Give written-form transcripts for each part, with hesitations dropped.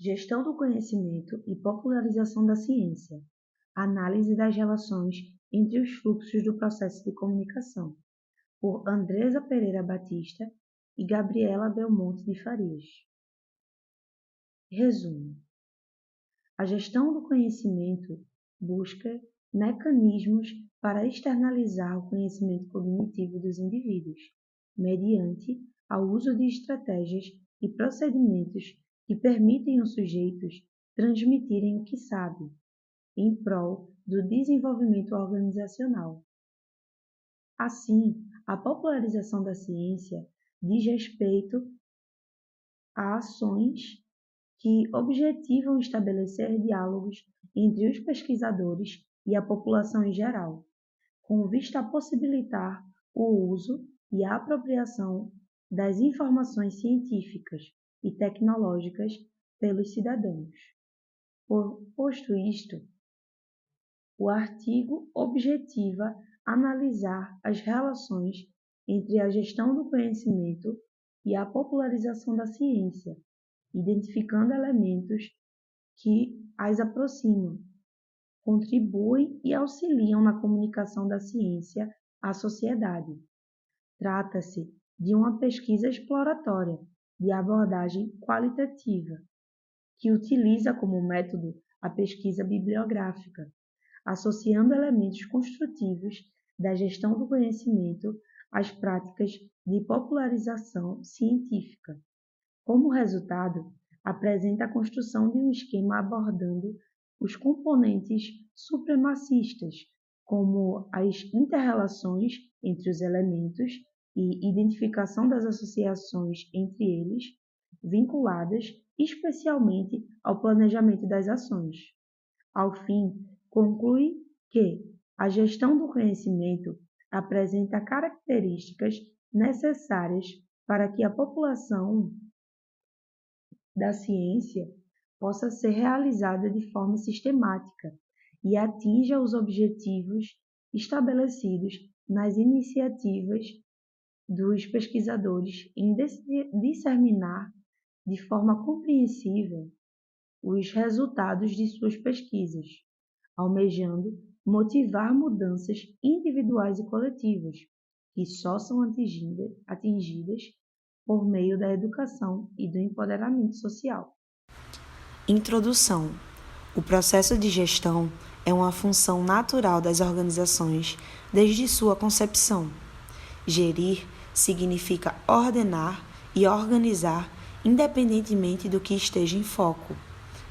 Gestão do conhecimento e popularização da ciência. Análise das relações entre os fluxos do processo de comunicação, por Andresa Pereira Batista e Gabriela Belmonte de Farias. Resumo: a gestão do conhecimento busca mecanismos para externalizar o conhecimento cognitivo dos indivíduos, mediante o uso de estratégias e procedimentos que permitem aos sujeitos transmitirem o que sabem, em prol do desenvolvimento organizacional. Assim, a popularização da ciência diz respeito a ações que objetivam estabelecer diálogos entre os pesquisadores e a população em geral, com vista a possibilitar o uso e a apropriação das informações científicas e tecnológicas pelos cidadãos. Posto isto, o artigo objetiva analisar as relações entre a gestão do conhecimento e a popularização da ciência, identificando elementos que as aproximam, contribuem e auxiliam na comunicação da ciência à sociedade. Trata-se de uma pesquisa exploratória de abordagem qualitativa, que utiliza como método a pesquisa bibliográfica, associando elementos construtivos da gestão do conhecimento às práticas de popularização científica. Como resultado, apresenta a construção de um esquema abordando os componentes supremacistas, como as interrelações entre os elementos e identificação das associações entre eles, vinculadas especialmente ao planejamento das ações. Ao fim, conclui que a gestão do conhecimento apresenta características necessárias para que a população da ciência possa ser realizada de forma sistemática e atinja os objetivos estabelecidos nas iniciativas dos pesquisadores em disseminar de forma compreensível os resultados de suas pesquisas, almejando motivar mudanças individuais e coletivas, que só são atingidas por meio da educação e do empoderamento social. Introdução. O processo de gestão é uma função natural das organizações desde sua concepção. Gerir significa ordenar e organizar independentemente do que esteja em foco,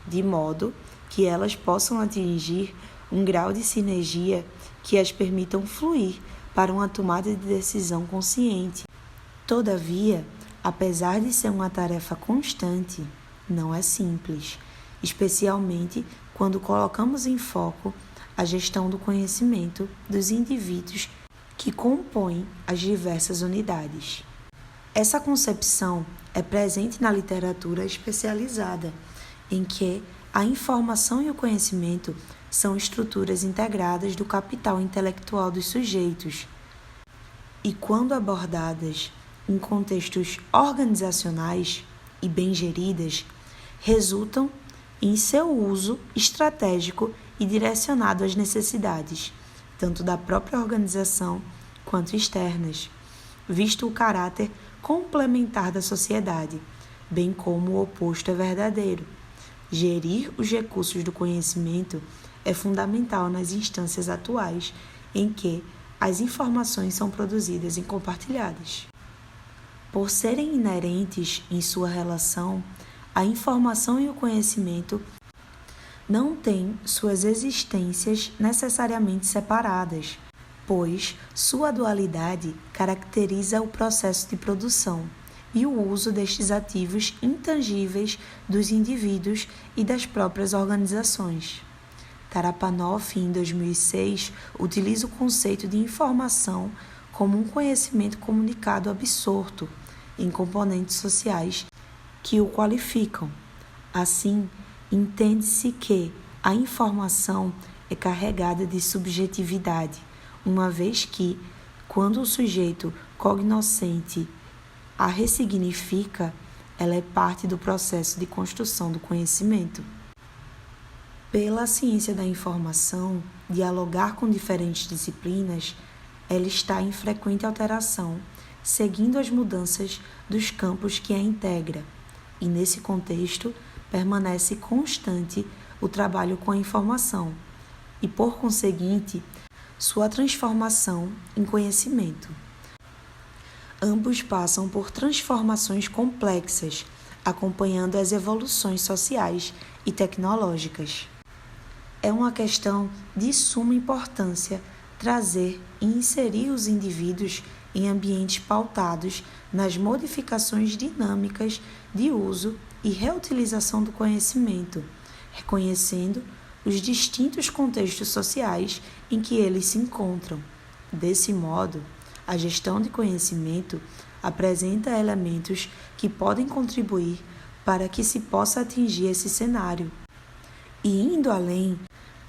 de modo que elas possam atingir um grau de sinergia que as permitam fluir para uma tomada de decisão consciente. Todavia, apesar de ser uma tarefa constante, não é simples, especialmente quando colocamos em foco a gestão do conhecimento dos indivíduos que compõem as diversas unidades. Essa concepção é presente na literatura especializada, em que a informação e o conhecimento são estruturas integradas do capital intelectual dos sujeitos, e quando abordadas em contextos organizacionais e bem geridas, resultam em seu uso estratégico e direcionado às necessidades, tanto da própria organização quanto externas, visto o caráter complementar da sociedade, bem como o oposto é verdadeiro. Gerir os recursos do conhecimento é fundamental nas instâncias atuais em que as informações são produzidas e compartilhadas. Por serem inerentes em sua relação, a informação e o conhecimento não têm suas existências necessariamente separadas, pois sua dualidade caracteriza o processo de produção e o uso destes ativos intangíveis dos indivíduos e das próprias organizações. Tarapanov, em 2006, utiliza o conceito de informação como um conhecimento comunicado absorto em componentes sociais que o qualificam. Assim, entende-se que a informação é carregada de subjetividade, uma vez que, quando o sujeito cognoscente a ressignifica, ela é parte do processo de construção do conhecimento. Pela ciência da informação, dialogar com diferentes disciplinas, ela está em frequente alteração, seguindo as mudanças dos campos que a integra, e nesse contexto permanece constante o trabalho com a informação e, por conseguinte, sua transformação em conhecimento. Ambos passam por transformações complexas, acompanhando as evoluções sociais e tecnológicas. É uma questão de suma importância trazer e inserir os indivíduos em ambientes pautados nas modificações dinâmicas de uso e reutilização do conhecimento, reconhecendo os distintos contextos sociais em que eles se encontram. Desse modo, a gestão de conhecimento apresenta elementos que podem contribuir para que se possa atingir esse cenário. E indo além,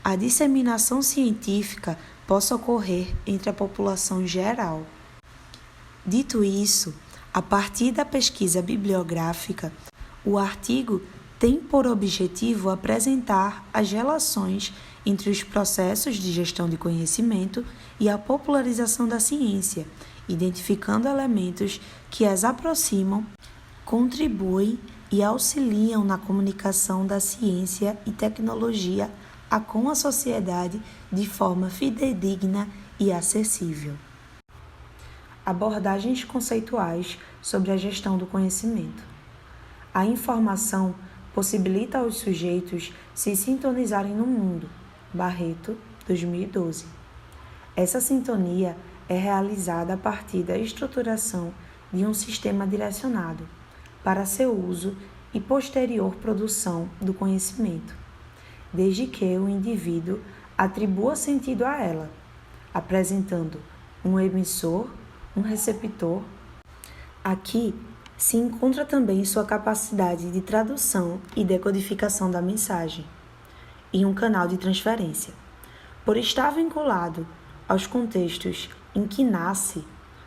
a disseminação científica possa ocorrer entre a população geral. Dito isso, a partir da pesquisa bibliográfica, o artigo tem por objetivo apresentar as relações entre os processos de gestão de conhecimento e a popularização da ciência, identificando elementos que as aproximam, contribuem e auxiliam na comunicação da ciência e tecnologia com a sociedade de forma fidedigna e acessível. Abordagens conceituais sobre a gestão do conhecimento. A informação possibilita aos sujeitos se sintonizarem no mundo. Barreto, 2012. Essa sintonia é realizada a partir da estruturação de um sistema direcionado para seu uso e posterior produção do conhecimento, desde que o indivíduo atribua sentido a ela, apresentando um emissor, um receptor. Aqui se encontra também sua capacidade de tradução e decodificação da mensagem, e um canal de transferência. Por estar vinculado aos contextos em que nasce,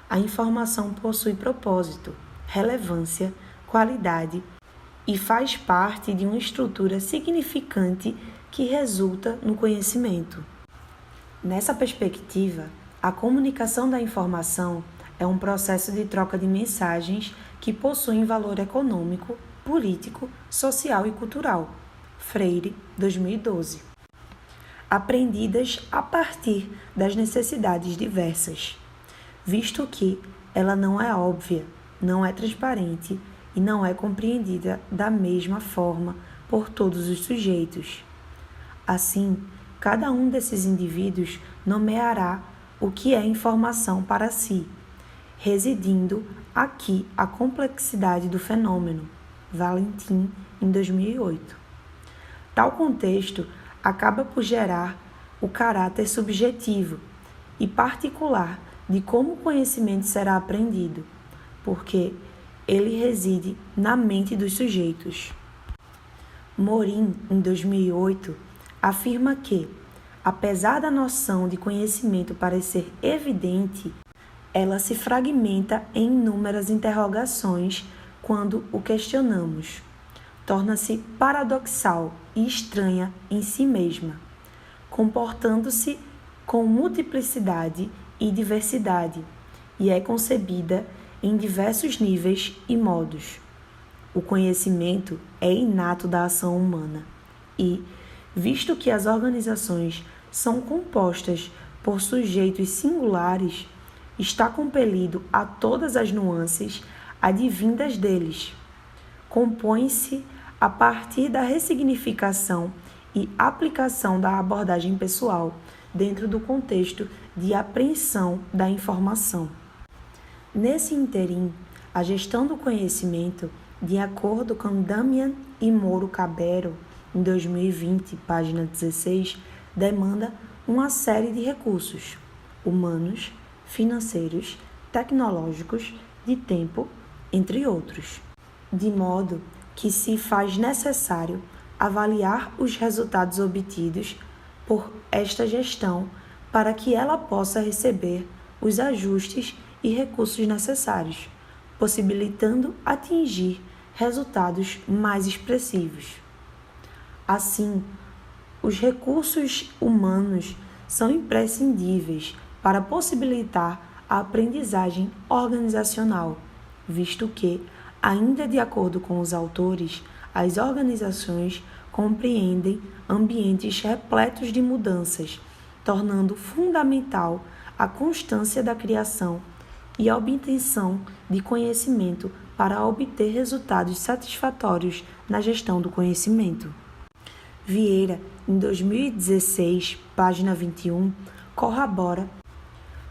a informação possui propósito, relevância, qualidade e faz parte de uma estrutura significante que resulta no conhecimento. Nessa perspectiva, a comunicação da informação é um processo de troca de mensagens que possuem valor econômico, político, social e cultural. Freire, 2012. Aprendidas a partir das necessidades diversas, visto que ela não é óbvia, não é transparente e não é compreendida da mesma forma por todos os sujeitos. Assim, cada um desses indivíduos nomeará o que é informação para si, residindo aqui a complexidade do fenômeno. Valentim, em 2008. Tal contexto acaba por gerar o caráter subjetivo e particular de como o conhecimento será aprendido, porque ele reside na mente dos sujeitos. Morin, em 2008, afirma que, apesar da noção de conhecimento parecer evidente, ela se fragmenta em inúmeras interrogações quando o questionamos. Torna-se paradoxal e estranha em si mesma, comportando-se com multiplicidade e diversidade, e é concebida em diversos níveis e modos. O conhecimento é inato da ação humana e, visto que as organizações são compostas por sujeitos singulares, está compelido a todas as nuances advindas deles. Compõe-se a partir da ressignificação e aplicação da abordagem pessoal dentro do contexto de apreensão da informação. Nesse interim, a gestão do conhecimento, de acordo com Damian e Moro Cabero, em 2020, página 16, demanda uma série de recursos humanos, financeiros, tecnológicos, de tempo, entre outros, de modo que se faz necessário avaliar os resultados obtidos por esta gestão para que ela possa receber os ajustes e recursos necessários, possibilitando atingir resultados mais expressivos. Assim, os recursos humanos são imprescindíveis para possibilitar a aprendizagem organizacional, visto que, ainda de acordo com os autores, as organizações compreendem ambientes repletos de mudanças, tornando fundamental a constância da criação e a obtenção de conhecimento para obter resultados satisfatórios na gestão do conhecimento. Vieira, em 2016, página 21, corrobora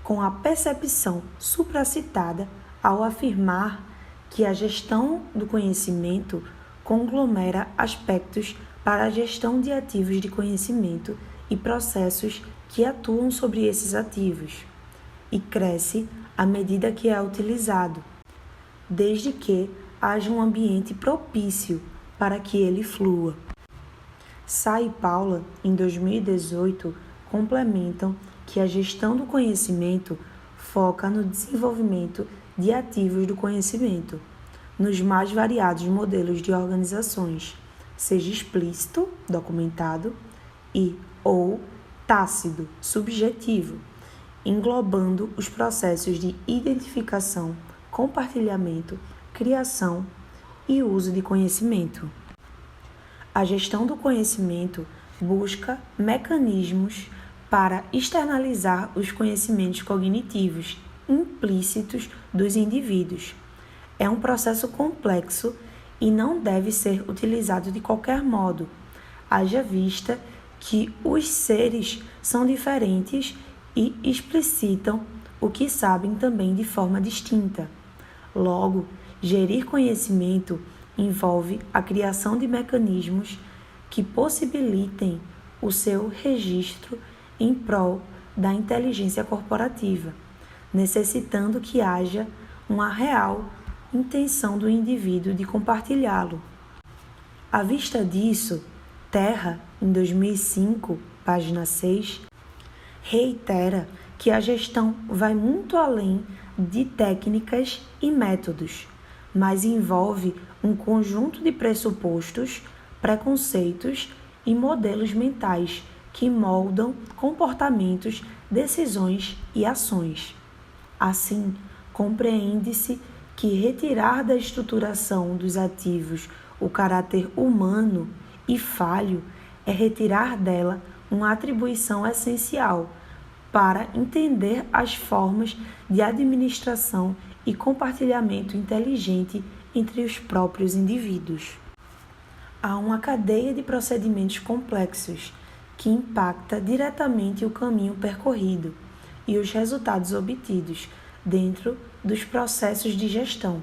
com a percepção supracitada ao afirmar que a gestão do conhecimento conglomera aspectos para a gestão de ativos de conhecimento e processos que atuam sobre esses ativos, e cresce à medida que é utilizado, desde que haja um ambiente propício para que ele flua. Sá e Paula, em 2018, complementam que a gestão do conhecimento foca no desenvolvimento de ativos do conhecimento, nos mais variados modelos de organizações, seja explícito, documentado, ou tácito, subjetivo, englobando os processos de identificação, compartilhamento, criação e uso de conhecimento. A gestão do conhecimento busca mecanismos para externalizar os conhecimentos cognitivos implícitos dos indivíduos. É um processo complexo e não deve ser utilizado de qualquer modo, haja vista que os seres são diferentes e explicitam o que sabem também de forma distinta. Logo, gerir conhecimento envolve a criação de mecanismos que possibilitem o seu registro em prol da inteligência corporativa, necessitando que haja uma real intenção do indivíduo de compartilhá-lo. À vista disso, Terra, em 2005, página 6, reitera que a gestão vai muito além de técnicas e métodos, mas envolve um conjunto de pressupostos, preconceitos e modelos mentais que moldam comportamentos, decisões e ações. Assim, compreende-se que retirar da estruturação dos ativos o caráter humano e falho é retirar dela uma atribuição essencial para entender as formas de administração e compartilhamento inteligente entre os próprios indivíduos. Há uma cadeia de procedimentos complexos que impacta diretamente o caminho percorrido e os resultados obtidos dentro dos processos de gestão,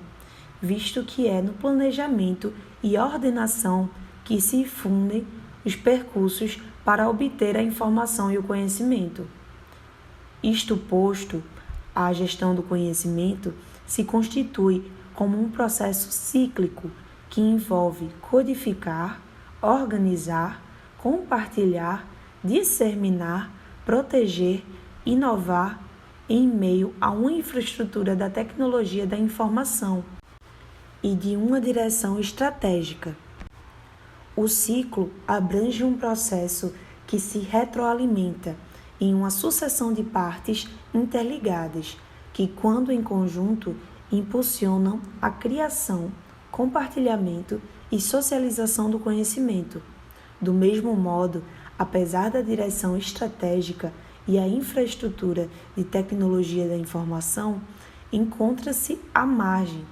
visto que é no planejamento e ordenação que se fundem os percursos para obter a informação e o conhecimento. Isto posto, a gestão do conhecimento se constitui como um processo cíclico que envolve codificar, organizar, compartilhar, disseminar, proteger, inovar em meio a uma infraestrutura da tecnologia da informação e de uma direção estratégica. O ciclo abrange um processo que se retroalimenta em uma sucessão de partes interligadas, que, quando em conjunto, impulsionam a criação, compartilhamento e socialização do conhecimento. Do mesmo modo, apesar da direção estratégica e a infraestrutura de tecnologia da informação, encontra-se à margem.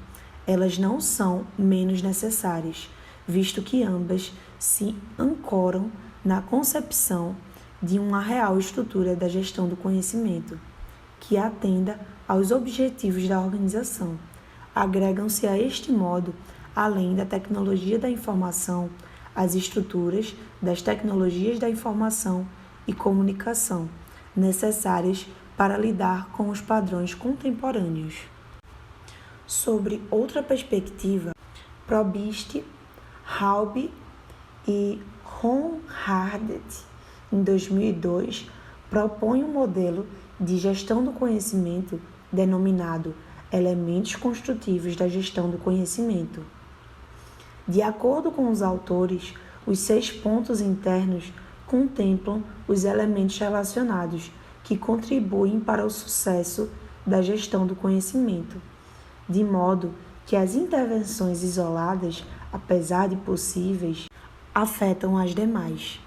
Elas não são menos necessárias, visto que ambas se ancoram na concepção de uma real estrutura da gestão do conhecimento, que atenda aos objetivos da organização. Agregam-se a este modo, além da tecnologia da informação, as estruturas das tecnologias da informação e comunicação, necessárias para lidar com os padrões contemporâneos. Sobre outra perspectiva, Probst, Halbe e Ronhardt, em 2002, propõe um modelo de gestão do conhecimento denominado Elementos Construtivos da Gestão do Conhecimento. De acordo com os autores, os 6 pontos internos contemplam os elementos relacionados que contribuem para o sucesso da gestão do conhecimento, de modo que as intervenções isoladas, apesar de possíveis, afetam as demais.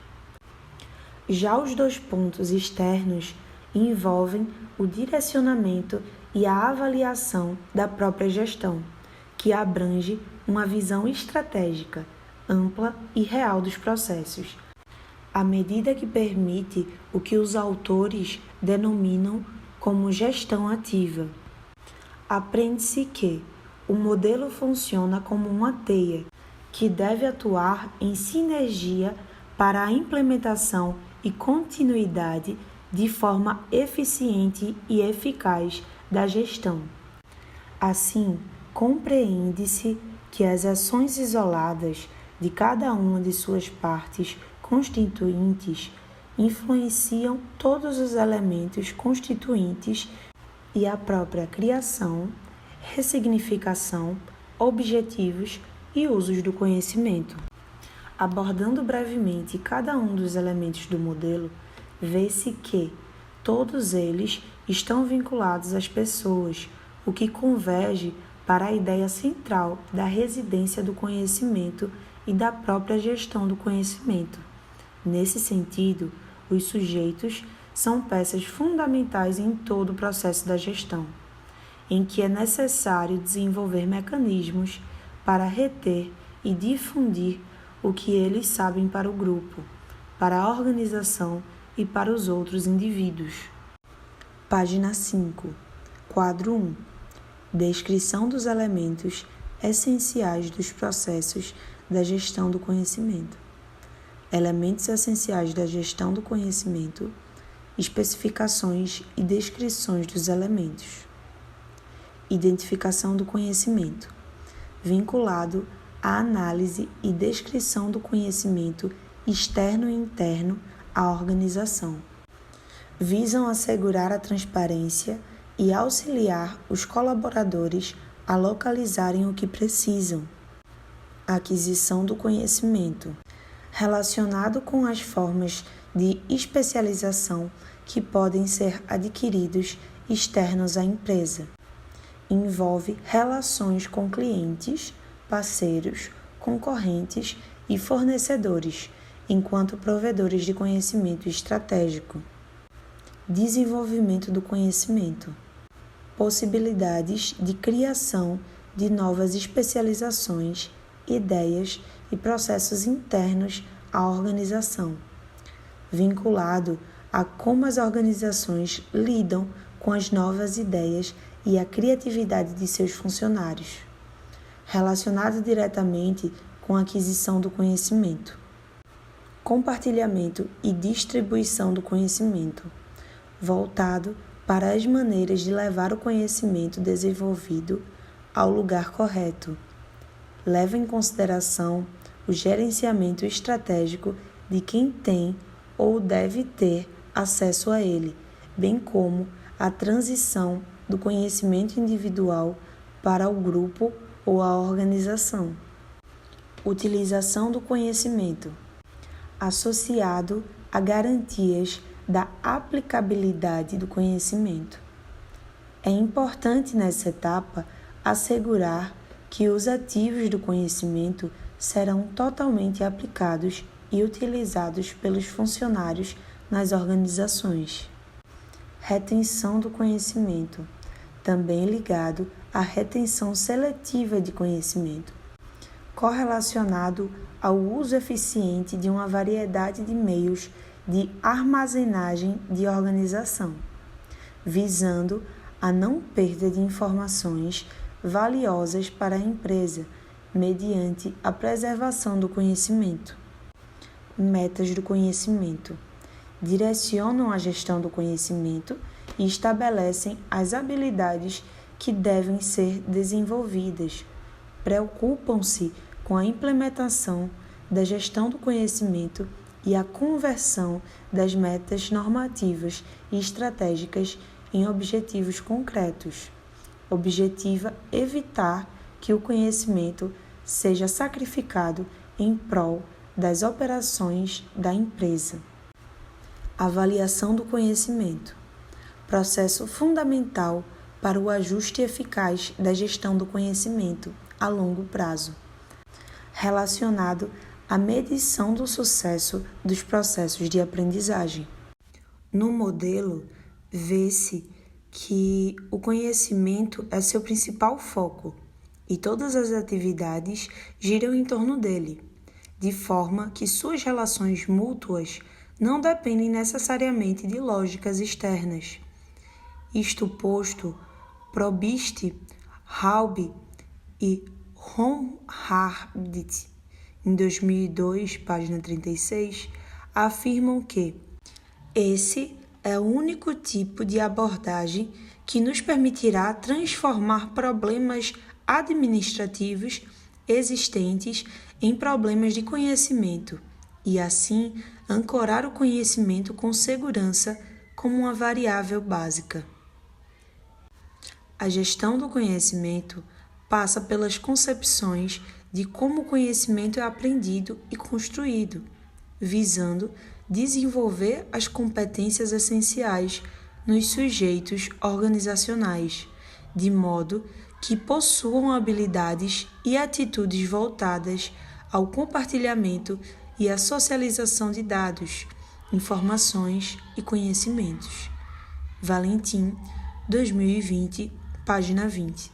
Já os 2 pontos externos envolvem o direcionamento e a avaliação da própria gestão, que abrange uma visão estratégica, ampla e real dos processos, à medida que permite o que os autores denominam como gestão ativa. Aprende-se que o modelo funciona como uma teia que deve atuar em sinergia para a implementação e continuidade de forma eficiente e eficaz da gestão. Assim, compreende-se que as ações isoladas de cada uma de suas partes constituintes influenciam todos os elementos constituintes e a própria criação, ressignificação, objetivos e usos do conhecimento. Abordando brevemente cada um dos elementos do modelo, vê-se que todos eles estão vinculados às pessoas, o que converge para a ideia central da residência do conhecimento e da própria gestão do conhecimento. Nesse sentido, os sujeitos são peças fundamentais em todo o processo da gestão, em que é necessário desenvolver mecanismos para reter e difundir o que eles sabem para o grupo, para a organização e para os outros indivíduos. Página 5, quadro 1. Descrição dos elementos essenciais dos processos da gestão do conhecimento. Elementos essenciais da gestão do conhecimento, especificações e descrições dos elementos. Identificação do conhecimento, vinculado à análise e descrição do conhecimento externo e interno à organização. Visam assegurar a transparência e auxiliar os colaboradores a localizarem o que precisam. Aquisição do conhecimento, relacionado com as formas de especialização que podem ser adquiridos externos à empresa. Envolve relações com clientes, parceiros, concorrentes e fornecedores, enquanto provedores de conhecimento estratégico. Desenvolvimento do conhecimento. Possibilidades de criação de novas especializações, ideias e processos internos à organização, vinculado a como as organizações lidam com as novas ideias e a criatividade de seus funcionários, relacionado diretamente com a aquisição do conhecimento. Compartilhamento e distribuição do conhecimento, voltado para as maneiras de levar o conhecimento desenvolvido ao lugar correto. Leva em consideração o gerenciamento estratégico de quem tem ou deve ter acesso a ele, bem como a transição do conhecimento individual para o grupo ou a organização. Utilização do conhecimento, associado a garantias da aplicabilidade do conhecimento. É importante nessa etapa assegurar que os ativos do conhecimento serão totalmente aplicados e utilizados pelos funcionários nas organizações. Retenção do conhecimento, também ligado à retenção seletiva de conhecimento, correlacionado ao uso eficiente de uma variedade de meios de armazenagem de organização, visando a não perda de informações valiosas para a empresa, mediante a preservação do conhecimento. Metas do conhecimento. Direcionam a gestão do conhecimento e estabelecem as habilidades que devem ser desenvolvidas. Preocupam-se com a implementação da gestão do conhecimento e a conversão das metas normativas e estratégicas em objetivos concretos. Objetiva evitar que o conhecimento seja sacrificado em prol das operações da empresa. Avaliação do conhecimento. Processo fundamental para o ajuste eficaz da gestão do conhecimento a longo prazo, relacionado à medição do sucesso dos processos de aprendizagem. No modelo, vê-se que o conhecimento é seu principal foco e todas as atividades giram em torno dele, de forma que suas relações mútuas não dependem necessariamente de lógicas externas. Isto posto, Probst, Raub e Ronhardit, em 2002, página 36, afirmam que esse é o único tipo de abordagem que nos permitirá transformar problemas administrativos existentes em problemas de conhecimento e, assim, ancorar o conhecimento com segurança como uma variável básica. A gestão do conhecimento passa pelas concepções de como o conhecimento é aprendido e construído, visando desenvolver as competências essenciais nos sujeitos organizacionais, de modo que possuam habilidades e atitudes voltadas ao compartilhamento e à socialização de dados, informações e conhecimentos. Valentim, 2020, página 20.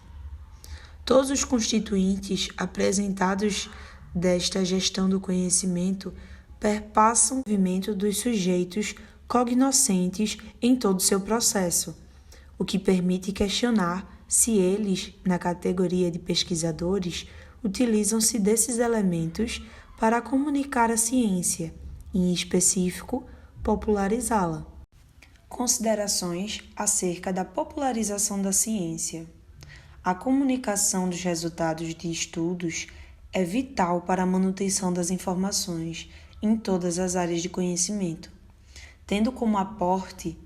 Todos os constituintes apresentados desta gestão do conhecimento perpassam o movimento dos sujeitos cognoscentes em todo o seu processo, o que permite questionar se eles, na categoria de pesquisadores, utilizam-se desses elementos para comunicar a ciência, e, em específico, popularizá-la. Considerações acerca da popularização da ciência. A comunicação dos resultados de estudos é vital para a manutenção das informações em todas as áreas de conhecimento, tendo como aporte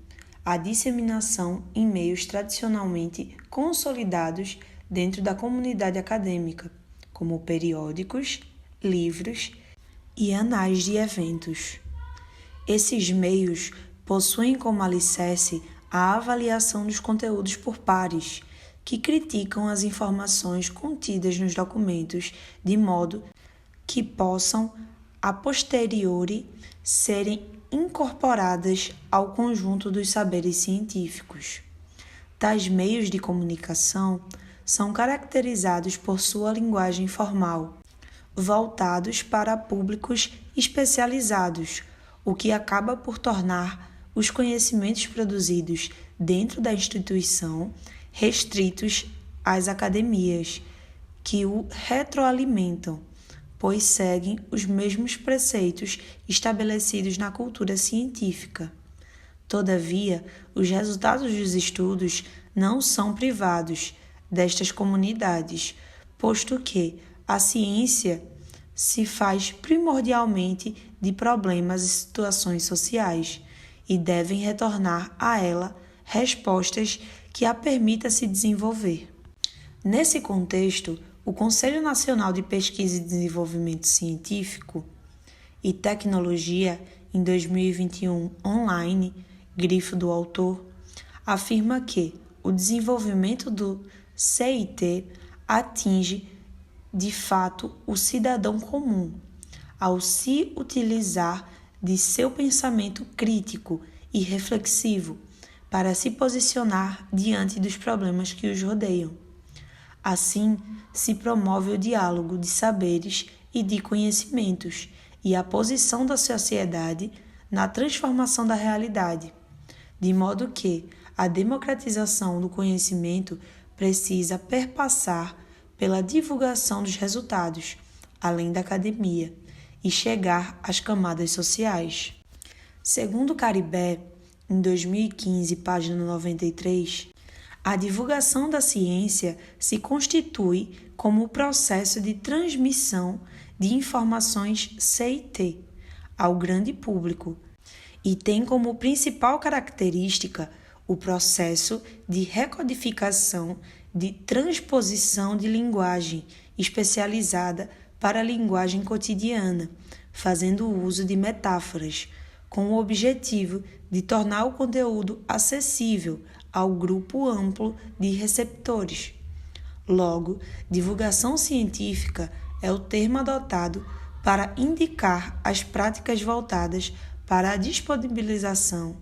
a disseminação em meios tradicionalmente consolidados dentro da comunidade acadêmica, como periódicos, livros e anais de eventos. Esses meios possuem como alicerce a avaliação dos conteúdos por pares, que criticam as informações contidas nos documentos de modo que possam, a posteriori, serem incorporadas ao conjunto dos saberes científicos. Tais meios de comunicação são caracterizados por sua linguagem formal, voltados para públicos especializados, o que acaba por tornar os conhecimentos produzidos dentro da instituição restritos às academias, que o retroalimentam, pois seguem os mesmos preceitos estabelecidos na cultura científica. Todavia, os resultados dos estudos não são privados destas comunidades, posto que a ciência se faz primordialmente de problemas e situações sociais e devem retornar a ela respostas que a permita se desenvolver. Nesse contexto, o Conselho Nacional de Pesquisa e Desenvolvimento Científico e Tecnologia, em 2021, online, grifo do autor, afirma que o desenvolvimento do CIT atinge, de fato, o cidadão comum, ao se utilizar de seu pensamento crítico e reflexivo para se posicionar diante dos problemas que os rodeiam. Assim, se promove o diálogo de saberes e de conhecimentos e a posição da sociedade na transformação da realidade, de modo que a democratização do conhecimento precisa perpassar pela divulgação dos resultados, além da academia, e chegar às camadas sociais. Segundo Caribé, em 2015, página 93, a divulgação da ciência se constitui como o processo de transmissão de informações CIT ao grande público e tem como principal característica o processo de recodificação de transposição de linguagem especializada para a linguagem cotidiana, fazendo uso de metáforas, com o objetivo de tornar o conteúdo acessível ao grupo amplo de receptores. Logo, divulgação científica é o termo adotado para indicar as práticas voltadas para a disponibilização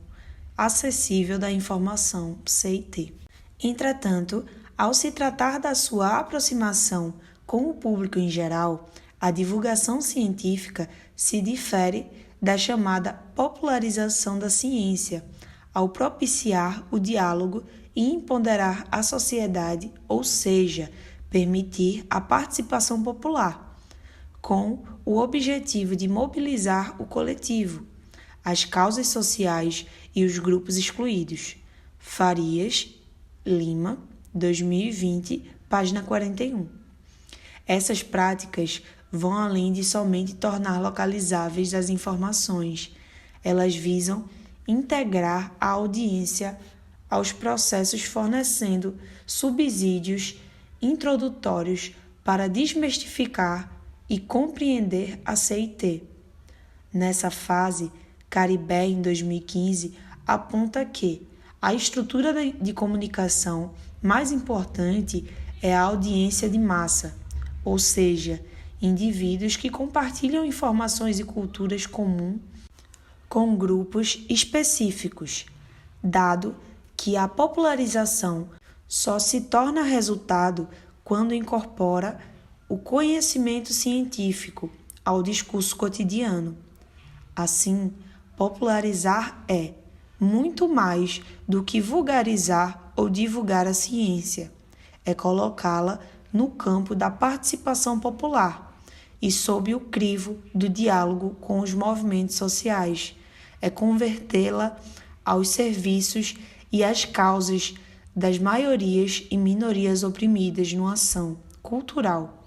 acessível da informação CIT. Entretanto, ao se tratar da sua aproximação com o público em geral, a divulgação científica se difere da chamada popularização da ciência, ao propiciar o diálogo e empoderar a sociedade, ou seja, permitir a participação popular, com o objetivo de mobilizar o coletivo, as causas sociais e os grupos excluídos. Farias, Lima, 2020, página 41. Essas práticas vão além de somente tornar localizáveis as informações. Elas visam integrar a audiência aos processos, fornecendo subsídios introdutórios para desmistificar e compreender a CIT. Nessa fase, Caribé, em 2015, aponta que a estrutura de comunicação mais importante é a audiência de massa, ou seja, indivíduos que compartilham informações e culturas comuns com grupos específicos, dado que a popularização só se torna resultado quando incorpora o conhecimento científico ao discurso cotidiano. Assim, popularizar é muito mais do que vulgarizar ou divulgar a ciência. É colocá-la no campo da participação popular e sob o crivo do diálogo com os movimentos sociais. É convertê-la aos serviços e às causas das maiorias e minorias oprimidas numa ação cultural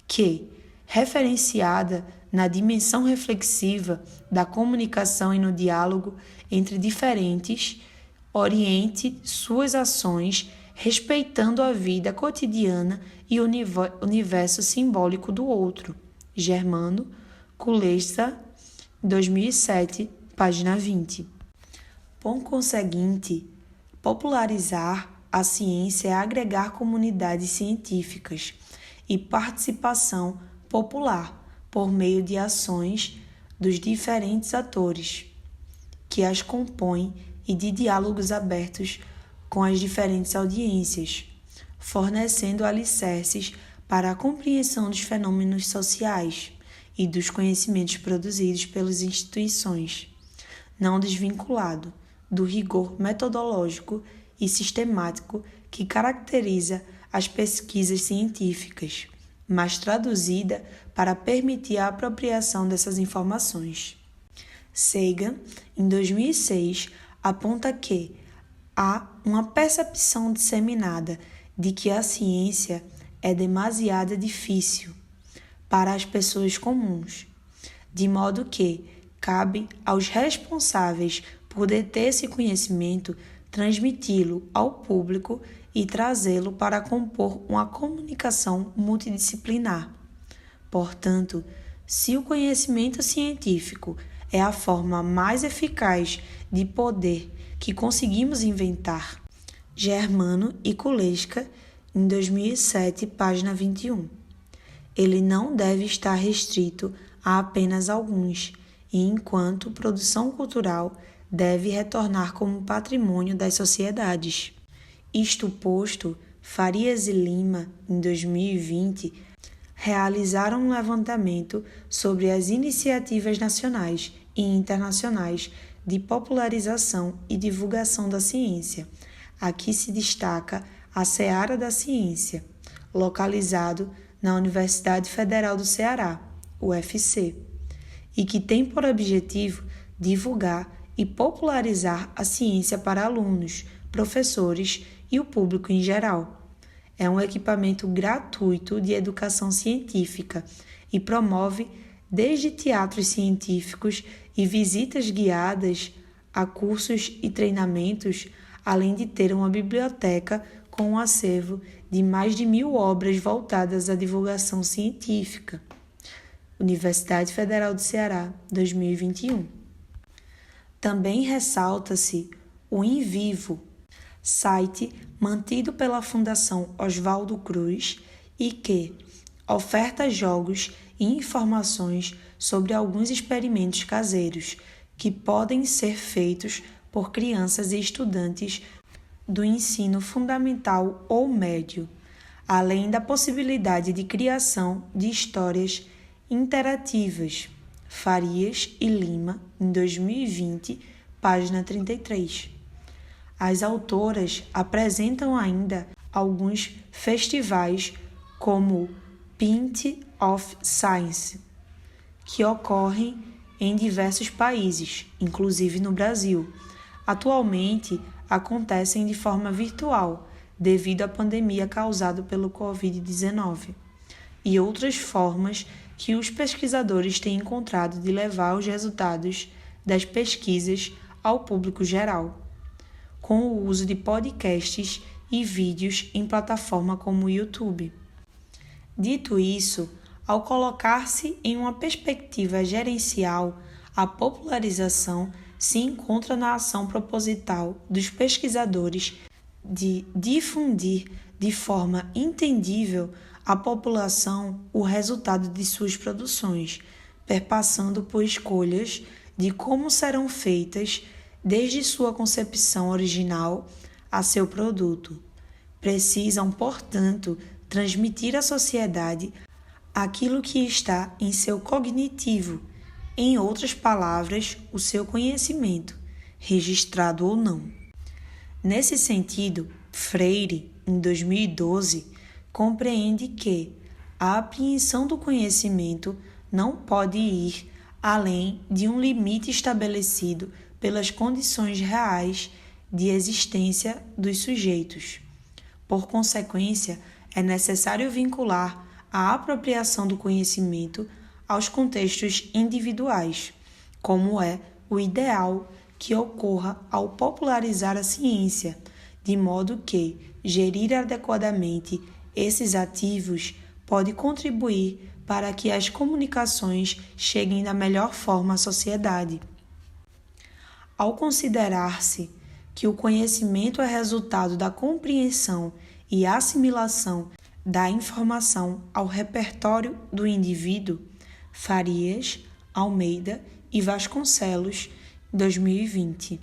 que, referenciada na dimensão reflexiva da comunicação e no diálogo entre diferentes, oriente suas ações respeitando a vida cotidiana e o universo simbólico do outro. Germano, Kulesza, 2007, página 20. Por conseguinte, popularizar a ciência é agregar comunidades científicas e participação popular por meio de ações dos diferentes atores que as compõem e de diálogos abertos com as diferentes audiências, fornecendo alicerces para a compreensão dos fenômenos sociais e dos conhecimentos produzidos pelas instituições, não desvinculado do rigor metodológico e sistemático que caracteriza as pesquisas científicas, mas traduzida para permitir a apropriação dessas informações. Sagan, em 2006, aponta que há uma percepção disseminada de que a ciência é demasiado difícil para as pessoas comuns, de modo que cabe aos responsáveis por deter esse conhecimento transmiti-lo ao público e trazê-lo para compor uma comunicação multidisciplinar. Portanto, se o conhecimento científico é a forma mais eficaz de poder que conseguimos inventar, Germano e Kulesza, em 2007, página 21. Ele não deve estar restrito a apenas alguns, e enquanto produção cultural deve retornar como patrimônio das sociedades. Isto posto, Farias e Lima, em 2020, realizaram um levantamento sobre as iniciativas nacionais e internacionais de popularização e divulgação da ciência. Aqui se destaca a Seara da Ciência, localizado na Universidade Federal do Ceará, UFC, e que tem por objetivo divulgar e popularizar a ciência para alunos, professores e o público em geral. É um equipamento gratuito de educação científica e promove desde teatros científicos e visitas guiadas a cursos e treinamentos, além de ter uma biblioteca com um acervo de mais de 1.000 obras voltadas à divulgação científica. Universidade Federal do Ceará, 2021. Também ressalta-se o Em Vivo, site mantido pela Fundação Oswaldo Cruz e que oferta jogos e informações sobre alguns experimentos caseiros que podem ser feitos por crianças e estudantes do ensino fundamental ou médio, além da possibilidade de criação de histórias interativas. Farias e Lima, em 2020, página 33. As autoras apresentam ainda alguns festivais como Pint of Science, que ocorrem em diversos países, inclusive no Brasil. Atualmente, acontecem de forma virtual, devido à pandemia causada pelo Covid-19, e outras formas que os pesquisadores têm encontrado de levar os resultados das pesquisas ao público geral, com o uso de podcasts e vídeos em plataforma como o YouTube. Dito isso, ao colocar-se em uma perspectiva gerencial, a popularização se encontra na ação proposital dos pesquisadores de difundir de forma entendível à população o resultado de suas produções, perpassando por escolhas de como serão feitas desde sua concepção original a seu produto. Precisam, portanto, transmitir à sociedade aquilo que está em seu cognitivo, em outras palavras, o seu conhecimento, registrado ou não. Nesse sentido, Freire, em 2012, compreende que a apreensão do conhecimento não pode ir além de um limite estabelecido pelas condições reais de existência dos sujeitos. Por consequência, é necessário vincular a apropriação do conhecimento aos contextos individuais, como é o ideal que ocorra ao popularizar a ciência, de modo que gerir adequadamente esses ativos pode contribuir para que as comunicações cheguem da melhor forma à sociedade. Ao considerar-se que o conhecimento é resultado da compreensão e assimilação da informação ao repertório do indivíduo, Farias, Almeida e Vasconcelos, 2020,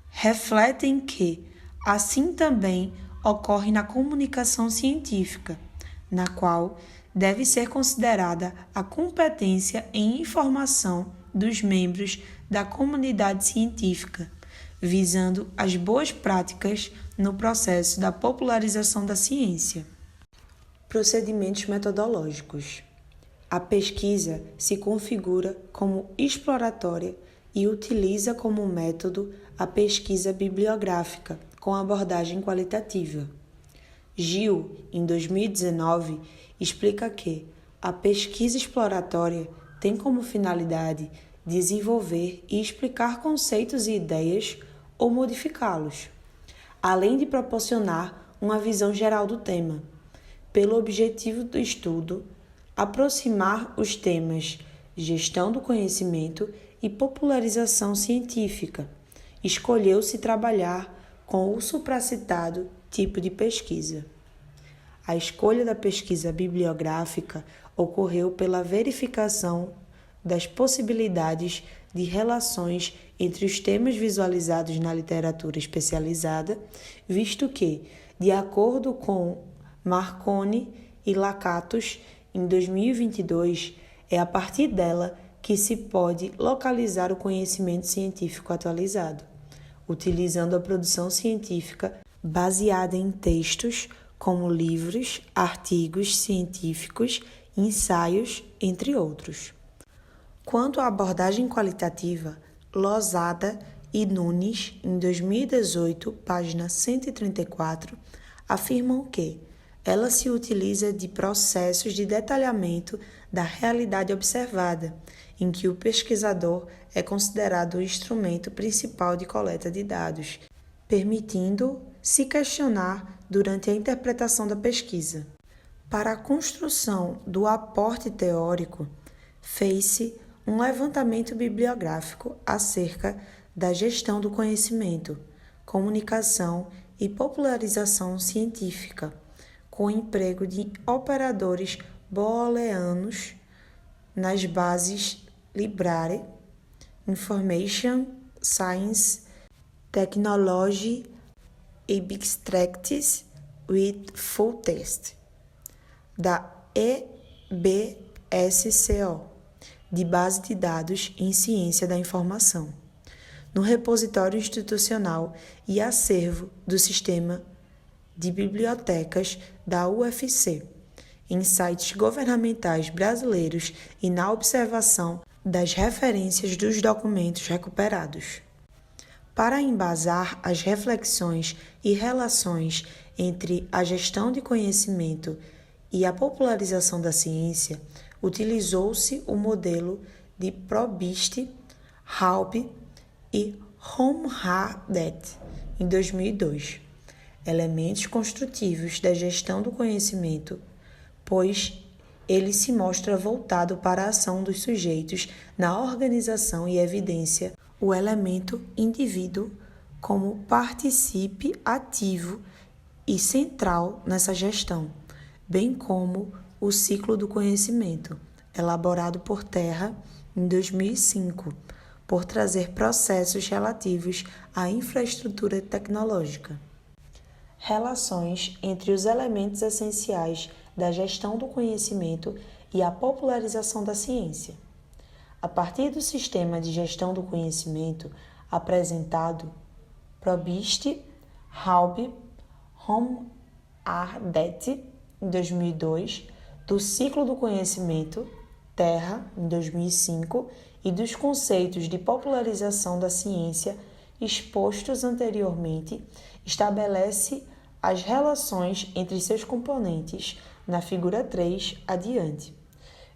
refletem que, assim também ocorre na comunicação científica, na qual deve ser considerada a competência em informação dos membros da comunidade científica, visando as boas práticas no processo da popularização da ciência. Procedimentos metodológicos. A pesquisa se configura como exploratória e utiliza como método a pesquisa bibliográfica com abordagem qualitativa. Gil, em 2019, explica que a pesquisa exploratória tem como finalidade desenvolver e explicar conceitos e ideias ou modificá-los, além de proporcionar uma visão geral do tema, pelo objetivo do estudo, aproximar os temas gestão do conhecimento e popularização científica. Escolheu-se trabalhar com o supracitado tipo de pesquisa. A escolha da pesquisa bibliográfica ocorreu pela verificação das possibilidades de relações entre os temas visualizados na literatura especializada, visto que, de acordo com Marconi e Lakatos, em 2022, é a partir dela que se pode localizar o conhecimento científico atualizado, utilizando a produção científica baseada em textos como livros, artigos científicos, ensaios, entre outros. Quanto à abordagem qualitativa, Lozada e Nunes, em 2018, página 134, afirmam que ela se utiliza de processos de detalhamento da realidade observada, em que o pesquisador é considerado o instrumento principal de coleta de dados, permitindo se questionar durante a interpretação da pesquisa. Para a construção do aporte teórico, fez-se um levantamento bibliográfico acerca da gestão do conhecimento, comunicação e popularização científica, com o emprego de operadores booleanos nas bases Library, Information Science, Technology, Abstracts with Full Text, da EBSCO, de Base de Dados em Ciência da Informação, no repositório institucional e acervo do Sistema de Bibliotecas da UFC, em sites governamentais brasileiros e na observação das referências dos documentos recuperados. Para embasar as reflexões e relações entre a gestão de conhecimento e a popularização da ciência, utilizou-se o modelo de Probst, Halpe e Homhardt, em 2002, elementos construtivos da gestão do conhecimento, pois ele se mostra voltado para a ação dos sujeitos na organização e evidência o elemento indivíduo como participe ativo e central nessa gestão, bem como o ciclo do conhecimento, elaborado por Terra em 2005, por trazer processos relativos à infraestrutura tecnológica. Relações entre os elementos essenciais da gestão do conhecimento e a popularização da ciência. A partir do sistema de gestão do conhecimento apresentado, Probst, Halpe, Homhardt, em 2002, do ciclo do conhecimento, Terra, em 2005, e dos conceitos de popularização da ciência expostos anteriormente, estabelece as relações entre seus componentes na figura 3 adiante.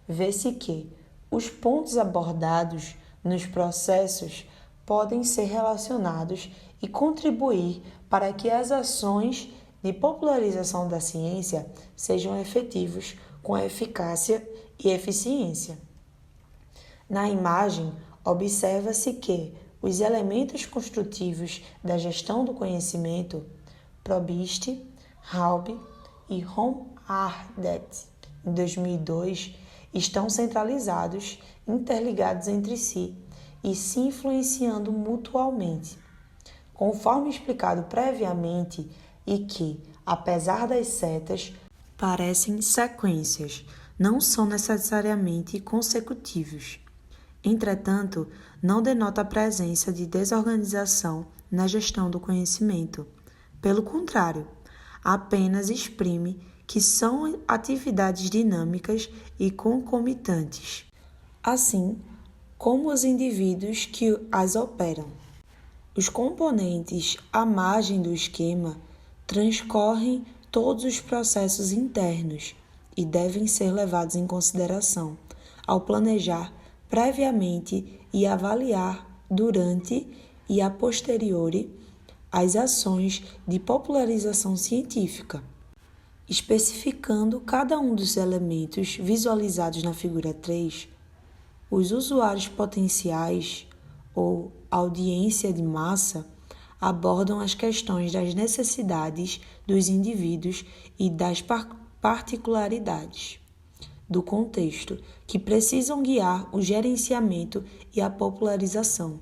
Vê-se que os pontos abordados nos processos podem ser relacionados e contribuir para que as ações de popularização da ciência sejam efetivos com eficácia e eficiência. Na imagem, observa-se que os elementos construtivos da gestão do conhecimento, Probst, Halpe e Homhardt, em 2002, estão centralizados, interligados entre si e se influenciando mutualmente, conforme explicado previamente, e que, apesar das setas, parecem sequências, não são necessariamente consecutivos. Entretanto, não denota a presença de desorganização na gestão do conhecimento. Pelo contrário, apenas exprime que são atividades dinâmicas e concomitantes, assim como os indivíduos que as operam. Os componentes à margem do esquema transcorrem todos os processos internos e devem ser levados em consideração ao planejar previamente e avaliar durante e a posteriori as ações de popularização científica, especificando cada um dos elementos visualizados na figura 3, os usuários potenciais ou audiência de massa abordam as questões das necessidades dos indivíduos e das particularidades do contexto que precisam guiar o gerenciamento e a popularização.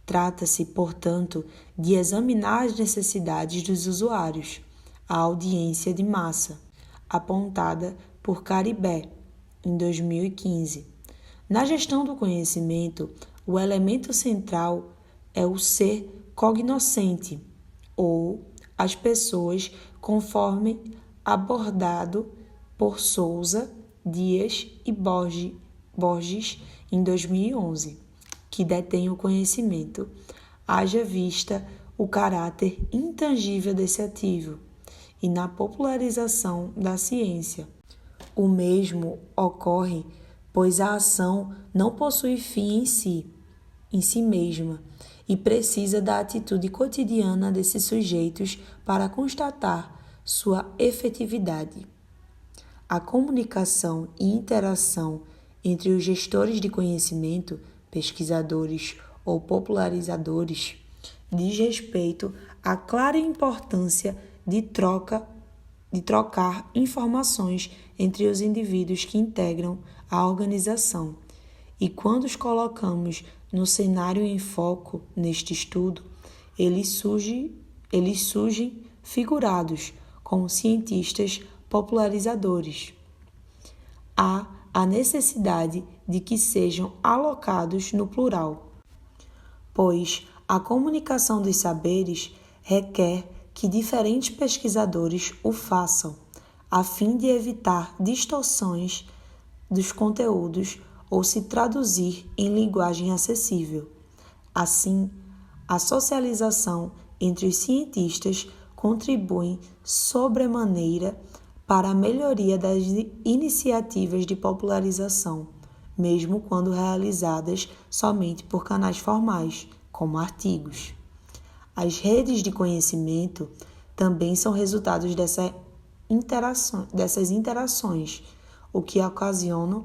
Trata-se, portanto, de examinar as necessidades dos usuários, a audiência de massa, apontada por Caribé, em 2015. Na gestão do conhecimento, o elemento central é o ser cognoscente, ou as pessoas, conforme abordado por Souza, Dias e Borges, em 2011, que detém o conhecimento, haja vista o caráter intangível desse ativo, e na popularização da ciência. O mesmo ocorre, pois a ação não possui fim em si, em si mesma e precisa da atitude cotidiana desses sujeitos para constatar sua efetividade. A comunicação e interação entre os gestores de conhecimento, pesquisadores ou popularizadores, diz respeito à clara importância de trocar informações entre os indivíduos que integram a organização. E quando os colocamos no cenário em foco neste estudo, eles surgem figurados como cientistas popularizadores. Há a necessidade de que sejam alocados no plural, pois a comunicação dos saberes requer que diferentes pesquisadores o façam, a fim de evitar distorções dos conteúdos ou se traduzir em linguagem acessível. Assim, a socialização entre os cientistas contribui sobremaneira para a melhoria das iniciativas de popularização, mesmo quando realizadas somente por canais formais, como artigos. As redes de conhecimento também são resultados dessas interações, o que ocasiona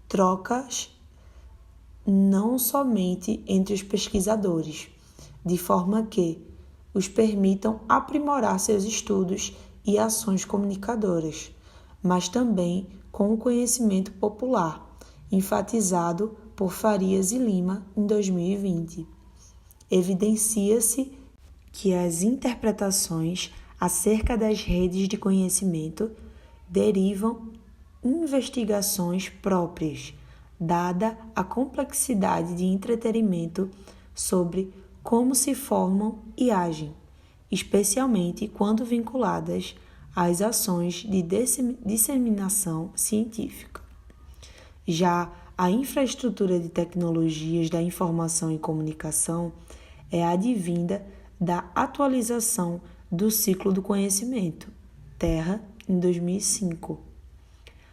trocas não somente entre os pesquisadores, de forma que os permitam aprimorar seus estudos e ações comunicadoras, mas também com o conhecimento popular, enfatizado por Farias e Lima em 2020. Evidencia-se que as interpretações acerca das redes de conhecimento derivam investigações próprias, dada a complexidade de entretenimento sobre como se formam e agem, especialmente quando vinculadas às ações de disseminação científica. Já a infraestrutura de tecnologias da informação e comunicação é advinda da atualização do ciclo do conhecimento, Terra, em 2005.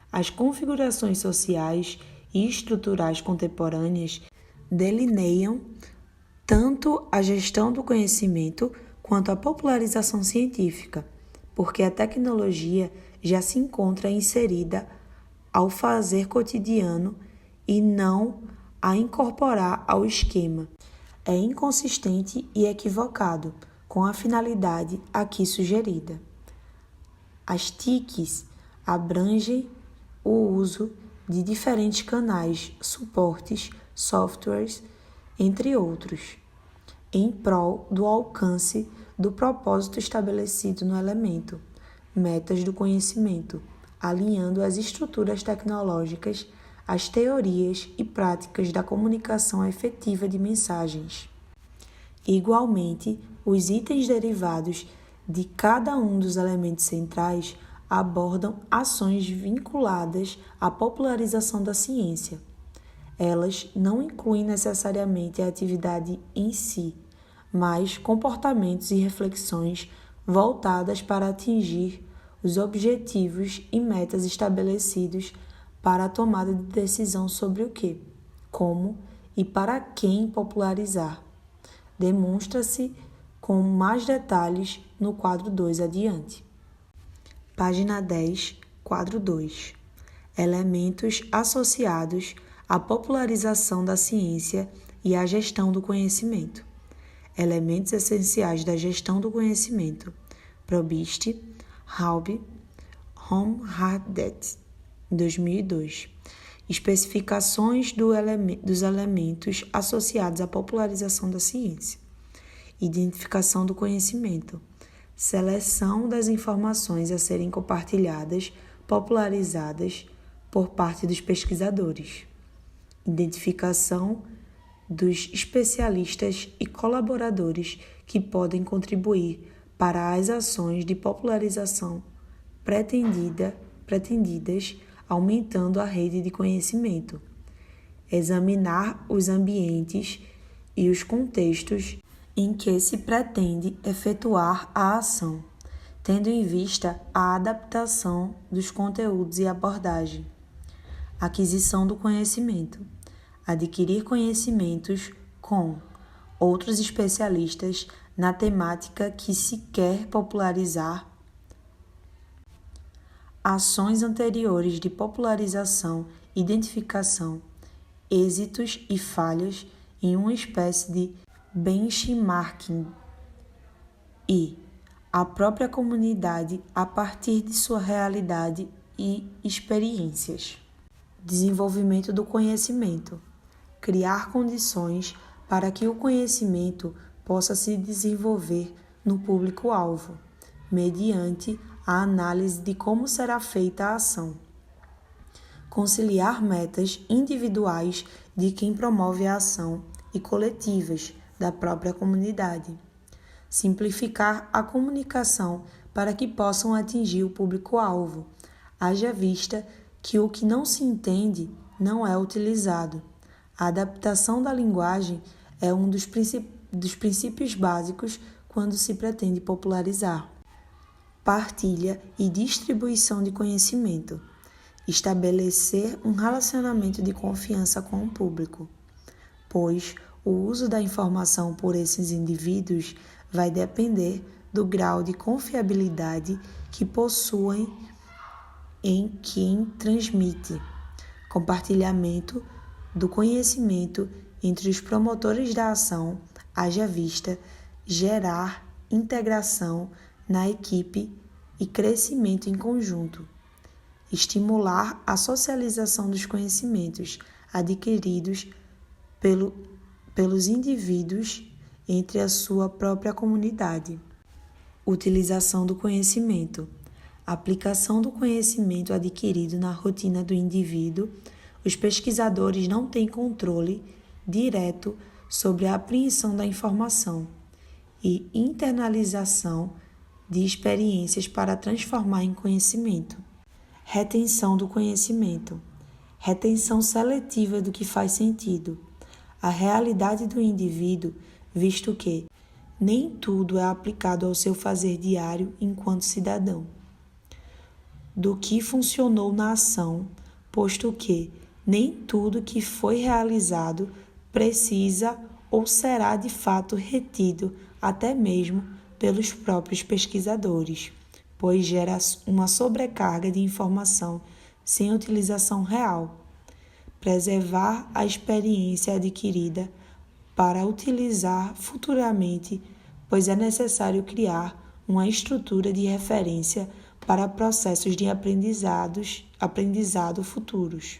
As configurações sociais e estruturais contemporâneas delineiam tanto a gestão do conhecimento quanto a popularização científica, porque a tecnologia já se encontra inserida ao fazer cotidiano e não a incorporar ao esquema. É inconsistente e equivocado com a finalidade aqui sugerida. As TICs abrangem o uso de diferentes canais, suportes, softwares, entre outros, em prol do alcance do propósito estabelecido no elemento, metas do conhecimento, alinhando as estruturas tecnológicas às teorias e práticas da comunicação efetiva de mensagens. Igualmente, os itens derivados de cada um dos elementos centrais abordam ações vinculadas à popularização da ciência. Elas não incluem necessariamente a atividade em si, mas comportamentos e reflexões voltadas para atingir os objetivos e metas estabelecidos para a tomada de decisão sobre o que, como e para quem popularizar. Demonstra-se com mais detalhes no quadro 2 adiante. Página 10, quadro 2. Elementos associados à popularização da ciência e à gestão do conhecimento. Elementos essenciais da gestão do conhecimento. Probst, Halbe, Homhardt, 2002. Especificações dos elementos associados à popularização da ciência. Identificação do conhecimento. Seleção das informações a serem compartilhadas, popularizadas por parte dos pesquisadores. Identificação dos especialistas e colaboradores que podem contribuir para as ações de popularização pretendidas, aumentando a rede de conhecimento. Examinar os ambientes e os contextos em que se pretende efetuar a ação, tendo em vista a adaptação dos conteúdos e abordagem. Aquisição do conhecimento. Adquirir conhecimentos com outros especialistas na temática que se quer popularizar, ações anteriores de popularização, identificação, êxitos e falhas em uma espécie de benchmarking e a própria comunidade a partir de sua realidade e experiências. Desenvolvimento do conhecimento. Criar condições para que o conhecimento possa se desenvolver no público-alvo, mediante a análise de como será feita a ação. Conciliar metas individuais de quem promove a ação e coletivas da própria comunidade. Simplificar a comunicação para que possam atingir o público-alvo, haja vista que o que não se entende não é utilizado. A adaptação da linguagem é um dos princípios básicos quando se pretende popularizar. Partilha e distribuição de conhecimento. Estabelecer um relacionamento de confiança com o público, pois o uso da informação por esses indivíduos vai depender do grau de confiabilidade que possuem em quem transmite. Compartilhamento do conhecimento entre os promotores da ação, haja vista gerar integração na equipe e crescimento em conjunto. Estimular a socialização dos conhecimentos adquiridos pelos indivíduos entre a sua própria comunidade. Utilização do conhecimento. Aplicação do conhecimento adquirido na rotina do indivíduo. Os pesquisadores não têm controle direto sobre a apreensão da informação e internalização de experiências para transformar em conhecimento. Retenção do conhecimento. Retenção seletiva do que faz sentido. A realidade do indivíduo, visto que nem tudo é aplicado ao seu fazer diário enquanto cidadão. Do que funcionou na ação, posto que nem tudo que foi realizado precisa ou será de fato retido até mesmo pelos próprios pesquisadores, pois gera uma sobrecarga de informação sem utilização real. Preservar a experiência adquirida para utilizar futuramente, pois é necessário criar uma estrutura de referência para processos de aprendizado futuros,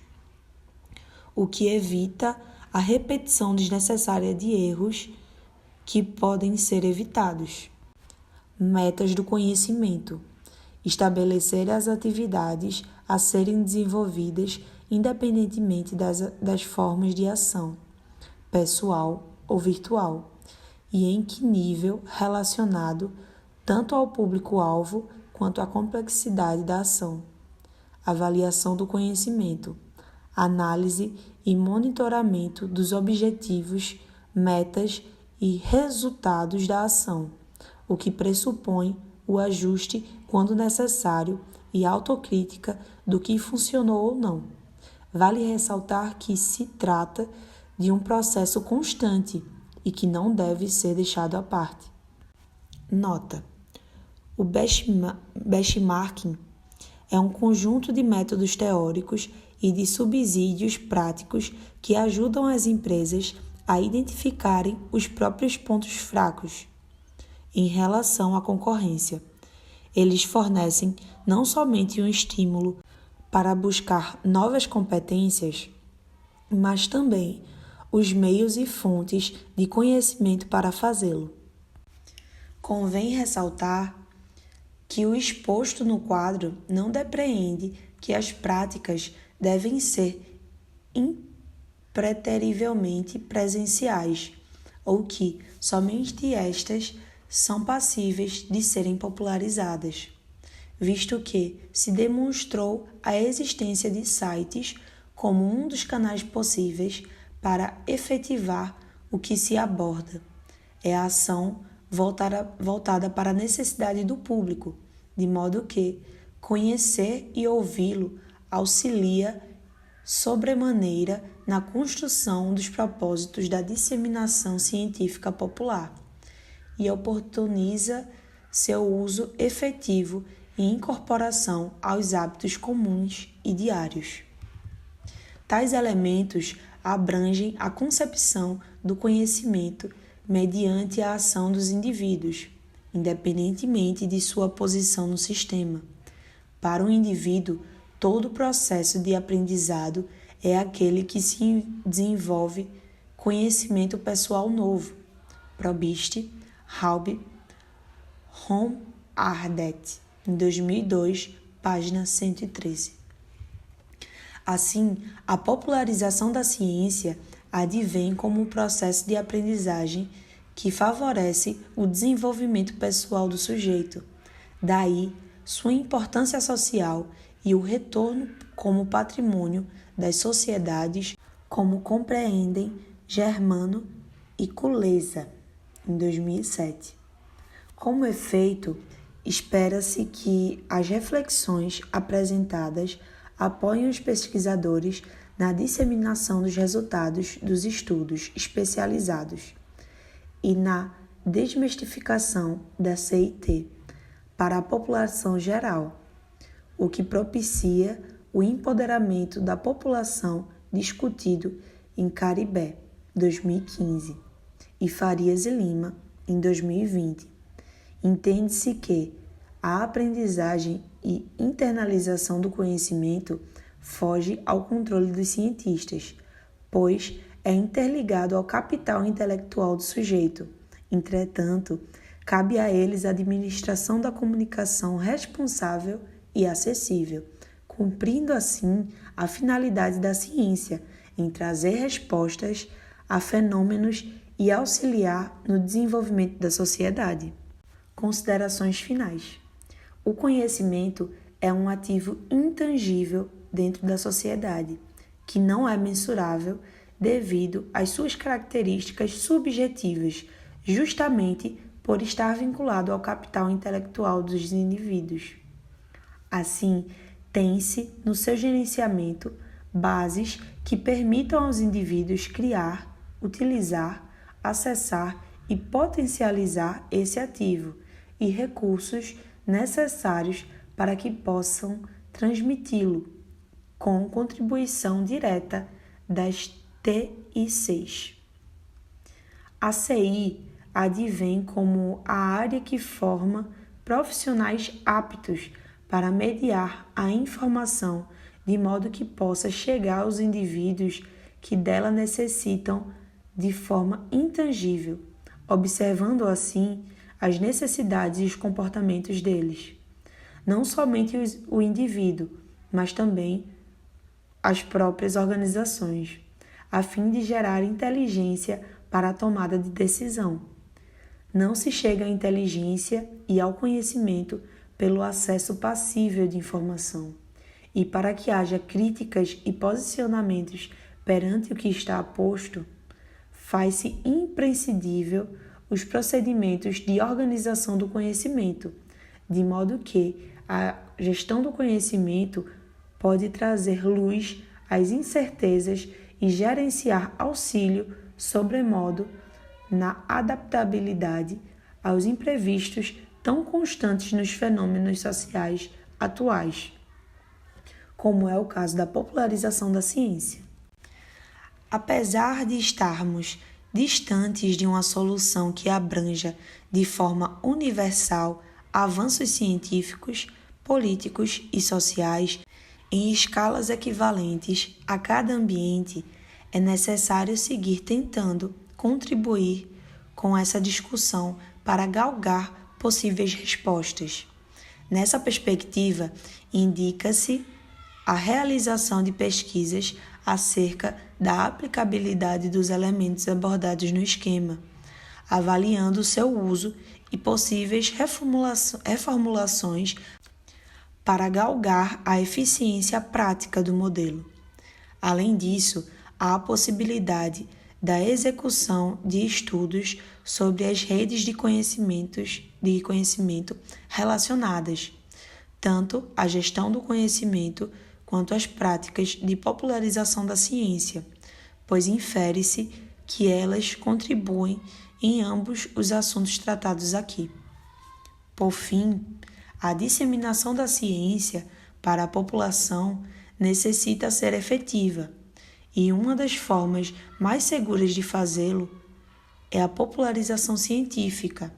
o que evita a repetição desnecessária de erros que podem ser evitados. Metas do conhecimento. Estabelecer as atividades a serem desenvolvidas independentemente das formas de ação, pessoal ou virtual, e em que nível relacionado tanto ao público-alvo quanto à complexidade da ação. Avaliação do conhecimento. Análise e monitoramento dos objetivos, metas e resultados da ação, o que pressupõe o ajuste quando necessário e autocrítica do que funcionou ou não. Vale ressaltar que se trata de um processo constante e que não deve ser deixado à parte. Nota: o benchmarking é um conjunto de métodos teóricos e de subsídios práticos que ajudam as empresas a identificarem os próprios pontos fracos em relação à concorrência. Eles fornecem não somente um estímulo para buscar novas competências, mas também os meios e fontes de conhecimento para fazê-lo. Convém ressaltar que o exposto no quadro não depreende que as práticas devem ser impreterivelmente presenciais, ou que somente estas são passíveis de serem popularizadas, visto que se demonstrou a existência de sites como um dos canais possíveis para efetivar o que se aborda. É a ação voltada para a necessidade do público, de modo que conhecer e ouvi-lo auxilia sobremaneira na construção dos propósitos da disseminação científica popular e oportuniza seu uso efetivo e incorporação aos hábitos comuns e diários. Tais elementos abrangem a concepção do conhecimento mediante a ação dos indivíduos, independentemente de sua posição no sistema. Para o indivíduo, todo processo de aprendizado é aquele que se desenvolve conhecimento pessoal novo. Probst, Halbe, Ron Ardet, em 2002, página 113. Assim, a popularização da ciência advém como um processo de aprendizagem que favorece o desenvolvimento pessoal do sujeito. Daí, sua importância social e o retorno como patrimônio das sociedades, como compreendem Germano e Kulesa, em 2007. Como efeito, espera-se que as reflexões apresentadas apoiem os pesquisadores na disseminação dos resultados dos estudos especializados e na desmistificação da CIT para a população geral, o que propicia o empoderamento da população discutido em Caribé, 2015, e Farias e Lima, em 2020. Entende-se que a aprendizagem e internalização do conhecimento foge ao controle dos cientistas, pois é interligado ao capital intelectual do sujeito. Entretanto, cabe a eles a administração da comunicação responsável e acessível, cumprindo assim a finalidade da ciência em trazer respostas a fenômenos e auxiliar no desenvolvimento da sociedade. Considerações finais. O conhecimento é um ativo intangível dentro da sociedade, que não é mensurável devido às suas características subjetivas, justamente por estar vinculado ao capital intelectual dos indivíduos. Assim, tem-se no seu gerenciamento bases que permitam aos indivíduos criar, utilizar, acessar e potencializar esse ativo e recursos necessários para que possam transmiti-lo com contribuição direta das TICs. A CI advém como a área que forma profissionais aptos para mediar a informação de modo que possa chegar aos indivíduos que dela necessitam de forma intangível, observando assim as necessidades e os comportamentos deles. Não somente o indivíduo, mas também as próprias organizações, a fim de gerar inteligência para a tomada de decisão. Não se chega à inteligência e ao conhecimento pelo acesso passível de informação. E para que haja críticas e posicionamentos perante o que está posto, faz-se imprescindível os procedimentos de organização do conhecimento, de modo que a gestão do conhecimento pode trazer luz às incertezas e gerenciar auxílio sobremodo na adaptabilidade aos imprevistos tão constantes nos fenômenos sociais atuais, como é o caso da popularização da ciência. Apesar de estarmos distantes de uma solução que abranja de forma universal avanços científicos, políticos e sociais em escalas equivalentes a cada ambiente, é necessário seguir tentando contribuir com essa discussão para galgar possíveis respostas. Nessa perspectiva, indica-se a realização de pesquisas acerca da aplicabilidade dos elementos abordados no esquema, avaliando seu uso e possíveis reformulações para galgar a eficiência prática do modelo. Além disso, há a possibilidade da execução de estudos sobre as redes de conhecimento relacionadas, tanto à gestão do conhecimento quanto às práticas de popularização da ciência, pois infere-se que elas contribuem em ambos os assuntos tratados aqui. Por fim, a disseminação da ciência para a população necessita ser efetiva, e uma das formas mais seguras de fazê-lo é a popularização científica.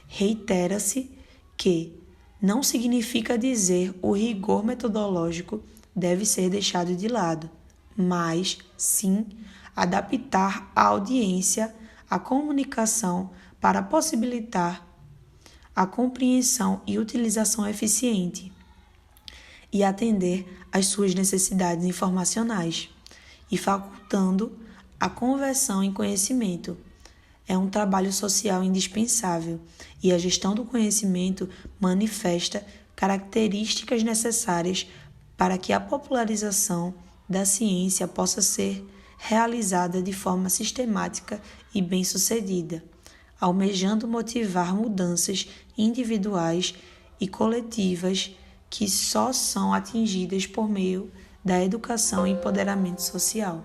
Reitera-se que não significa dizer o rigor metodológico deve ser deixado de lado, mas sim adaptar a audiência à comunicação para possibilitar a compreensão e utilização eficiente e atender às suas necessidades informacionais e facultando a conversão em conhecimento. É um trabalho social indispensável e a gestão do conhecimento manifesta características necessárias para que a popularização da ciência possa ser realizada de forma sistemática e bem-sucedida, almejando motivar mudanças individuais e coletivas que só são atingidas por meio da educação e empoderamento social.